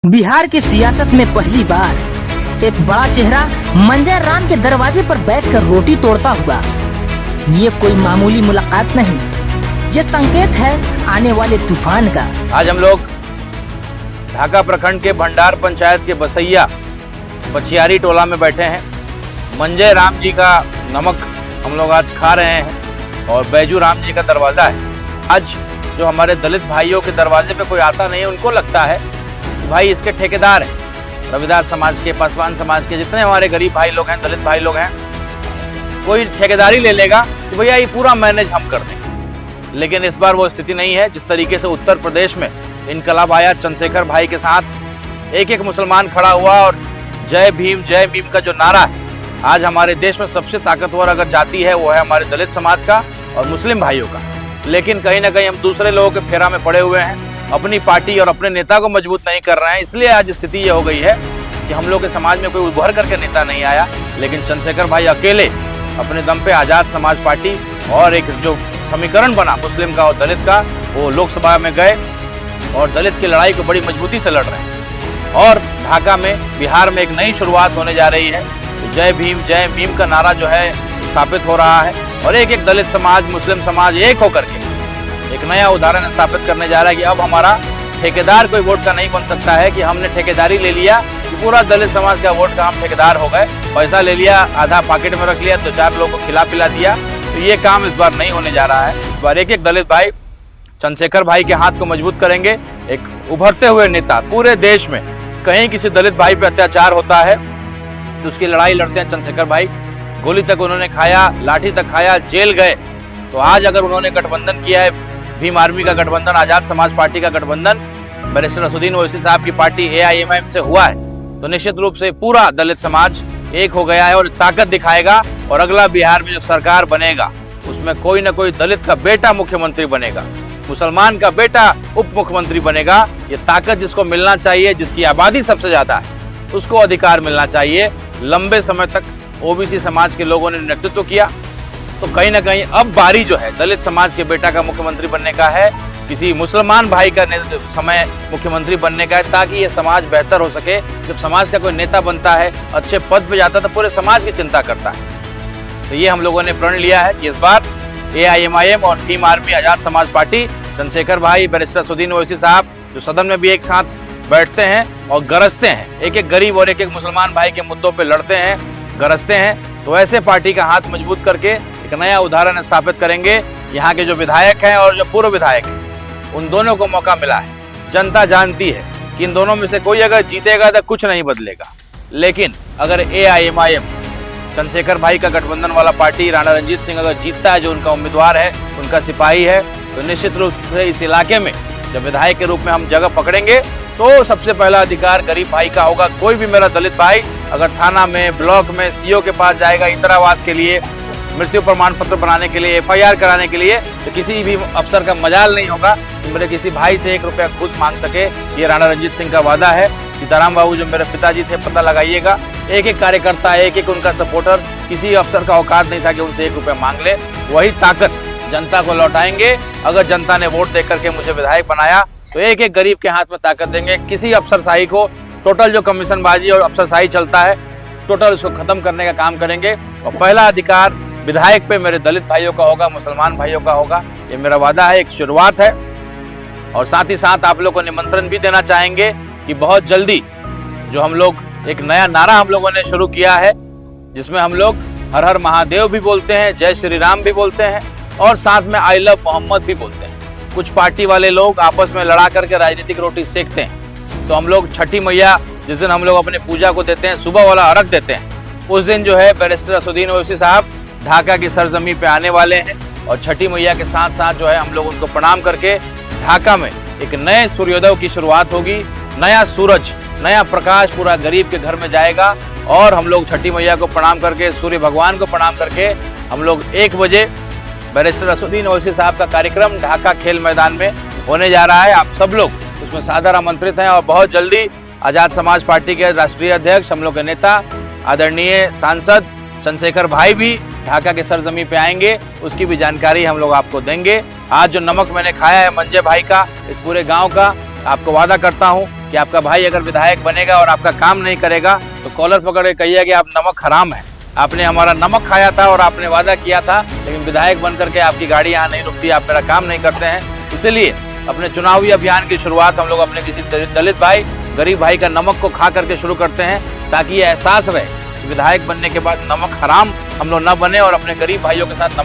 बिहार की सियासत में पहली बार एक बड़ा चेहरा मंजर राम के दरवाजे पर बैठकर रोटी तोड़ता हुआ। ये कोई मामूली मुलाकात नहीं, ये संकेत है आने वाले तूफान का। आज हम लोग ढाका प्रखंड के भंडार पंचायत के बसैया बचियारी टोला में बैठे हैं। मंजर राम जी का नमक हम लोग आज खा रहे हैं और बैजू राम जी का दरवाज़ा है। आज जो हमारे दलित भाइयों के दरवाजे पे कोई आता नहीं है, उनको लगता है भाई इसके ठेकेदार हैं। रविदास समाज के, पासवान समाज के, जितने हमारे गरीब भाई लोग हैं, दलित भाई लोग हैं, कोई ठेकेदारी ले लेगा कि भैया ये पूरा मैनेज हम कर देंगे। लेकिन इस बार वो स्थिति नहीं है। जिस तरीके से उत्तर प्रदेश में इनकलाब आया, चंद्रशेखर भाई के साथ एक एक मुसलमान खड़ा हुआ और जय भीम का जो नारा है, आज हमारे देश में सबसे ताकतवर अगर जाति है वो है हमारे दलित समाज का और मुस्लिम भाइयों का। लेकिन कहीं ना कहीं हम दूसरे लोगों के फेरा में पड़े हुए हैं, अपनी पार्टी और अपने नेता को मजबूत नहीं कर रहे हैं। इसलिए आज स्थिति ये हो गई है कि हम लोग के समाज में कोई उभर करके नेता नहीं आया। लेकिन चंद्रशेखर भाई अकेले अपने दम पे आज़ाद समाज पार्टी और एक जो समीकरण बना मुस्लिम का और दलित का, वो लोकसभा में गए और दलित की लड़ाई को बड़ी मजबूती से लड़ रहे हैं। और ढाका में, बिहार में एक नई शुरुआत होने जा रही है। जय भीम का नारा जो है स्थापित हो रहा है और एक एक दलित समाज, मुस्लिम समाज एक होकर के एक नया उदाहरण स्थापित करने जा रहा है कि अब हमारा ठेकेदार कोई वोट का नहीं बन सकता है कि हमने ठेकेदारी ले लिया कि पूरा दलित समाज का वोट का हम ठेकेदार हो गए, पैसा ले लिया, आधा पॉकेट में रख लिया, तो चार लोगों को खिला पिला दिया। तो ये काम इस बार नहीं होने जा रहा है। इस बार एक एक दलित भाई चंद्रशेखर भाई के हाथ को मजबूत करेंगे। एक उभरते हुए नेता, पूरे देश में कहीं किसी दलित भाई पे अत्याचार होता है तो उसकी लड़ाई लड़ते हैं चंद्रशेखर भाई। गोली तक उन्होंने खाया, लाठी तक खाया, जेल गए। तो आज अगर उन्होंने गठबंधन किया है, भीम आर्मी का गठबंधन, आजाद समाज पार्टी का गठबंधन, बैरिस्टर असदुद्दीन ओवैसी साहब की पार्टी AIMIM से हुआ है, तो निश्चित रूप से पूरा दलित समाज एक हो गया है और ताकत दिखाएगा। और अगला बिहार में जो सरकार बनेगा उसमें कोई ना कोई दलित का बेटा मुख्यमंत्री बनेगा, मुसलमान का बेटा उप मुख्यमंत्री बनेगा। ये ताकत जिसको मिलना चाहिए, जिसकी आबादी सबसे ज्यादा है, उसको अधिकार मिलना चाहिए। लंबे समय तक OBC समाज के लोगों ने नेतृत्व किया, तो कहीं ना कहीं अब बारी जो है दलित समाज के बेटा का मुख्यमंत्री बनने का है, किसी मुसलमान भाई का समय मुख्यमंत्री बनने का है, ताकि ये समाज बेहतर हो सके। जब समाज का कोई नेता बनता है, अच्छे पद पे जाता है, तो पूरे समाज की चिंता करता है। तो ये हम लोगों ने प्रण लिया है कि इस बार AIMIM और भीम आर्मी, आजाद समाज पार्टी, चंद्रशेखर भाई, बैरिस्टर असदुद्दीन ओवैसी साहब जो सदन में भी एक साथ बैठते हैं और गरजते हैं, एक एक गरीब और एक एक मुसलमान भाई के मुद्दों पे लड़ते हैं, गरजते हैं, तो ऐसे पार्टी का हाथ मजबूत करके एक नया उदाहरण स्थापित करेंगे। यहाँ के जो विधायक हैं और जो पूर्व विधायक हैं, उन दोनों को मौका मिला है। जनता जानती है कि इन दोनों में से कोई अगर जीतेगा तो कुछ नहीं बदलेगा। लेकिन अगर AIMIM, चंद्रशेखर भाई का गठबंधन वाला पार्टी, राणा रंजीत सिंह अगर जीतता है, जो उनका उम्मीदवार है, उनका सिपाही है, तो निश्चित रूप से इस इलाके में जब विधायक के रूप में हम जगह पकड़ेंगे तो सबसे पहला अधिकार गरीब भाई का होगा। कोई भी मेरा दलित भाई अगर थाना में, ब्लॉक में, CO के पास जाएगा इंदिरा आवास के लिए, मृत्यु प्रमाण पत्र बनाने के लिए, FIR कराने के लिए, तो किसी भी अफसर का मजाल नहीं होगा कि मेरे किसी भाई से 1 रुपया घूस मांग सके। ये राणा रंजीत सिंह का वादा है। सीताराम बाबू जो मेरे पिताजी थे, पता लगाइएगा, एक एक कार्यकर्ता, एक एक उनका सपोर्टर, किसी अफसर का औकात नहीं था कि उनसे 1 रुपया मांग ले। वही ताकत जनता को लौटाएंगे। अगर जनता ने वोट दे करके मुझे विधायक बनाया तो एक एक गरीब के हाथ में ताकत देंगे। किसी अफसरशाही को, टोटल जो कमीशनबाजी और अफसरशाही चलता है, टोटल उसको खत्म करने का काम करेंगे। और पहला अधिकार विधायक पे मेरे दलित भाइयों का होगा, मुसलमान भाइयों का होगा। ये मेरा वादा है, एक शुरुआत है। और साथ ही साथ आप लोग को निमंत्रण भी देना चाहेंगे कि बहुत जल्दी जो हम लोग एक नया नारा हम लोगों ने शुरू किया है, जिसमें हम लोग हर हर महादेव भी बोलते हैं, जय श्री राम भी बोलते हैं और साथ में आई लव मोहम्मद भी बोलते हैं। कुछ पार्टी वाले लोग आपस में लड़ा करके राजनीतिक रोटी सेकते हैं, तो हम लोग छठी मैया जिस दिन हम लोग अपने पूजा को देते हैं, सुबह वाला अर्घ देते हैं, उस दिन जो है बैरिस्टर असदुद्दीन ओवैसी साहब ढाका की सरजमी पे आने वाले हैं। और छठी मैया के साथ साथ जो है हम लोग उनको प्रणाम करके ढाका में एक नए सूर्योदय की शुरुआत होगी। नया सूरज, नया प्रकाश पूरा गरीब के घर में जाएगा। और हम लोग छठी मैया को प्रणाम करके, सूर्य भगवान को प्रणाम करके, हम लोग 1 बजे बैरिस्टर असदुद्दीन ओवैसी साहब का कार्यक्रम ढाका खेल मैदान में होने जा रहा है। आप सब लोग उसमें सादर आमंत्रित हैं। और बहुत जल्दी आजाद समाज पार्टी के राष्ट्रीय अध्यक्ष, हम लोग के नेता, आदरणीय सांसद चंद्रशेखर भाई भी ढाका के सरजमी पे आएंगे, उसकी भी जानकारी हम लोग आपको देंगे। आज जो नमक मैंने खाया है मंजे भाई का, इस पूरे गांव का, आपको वादा करता हूं कि आपका भाई अगर विधायक बनेगा और आपका काम नहीं करेगा तो कॉलर पकड़ के कहिए कि आप नमक हराम है, आपने हमारा नमक खाया था और आपने वादा किया था, लेकिन विधायक बन करके आपकी गाड़ी यहाँ नहीं रुकती, आप मेरा काम नहीं करते हैं। इसीलिए अपने चुनावी अभियान की शुरुआत हम लोग अपने किसी दलित भाई, गरीब भाई का नमक को खा करके शुरू करते हैं, ताकि ये एहसास रहे कि विधायक बनने के बाद नमक हराम हम लोग न बने और अपने गरीब भाइयों के साथ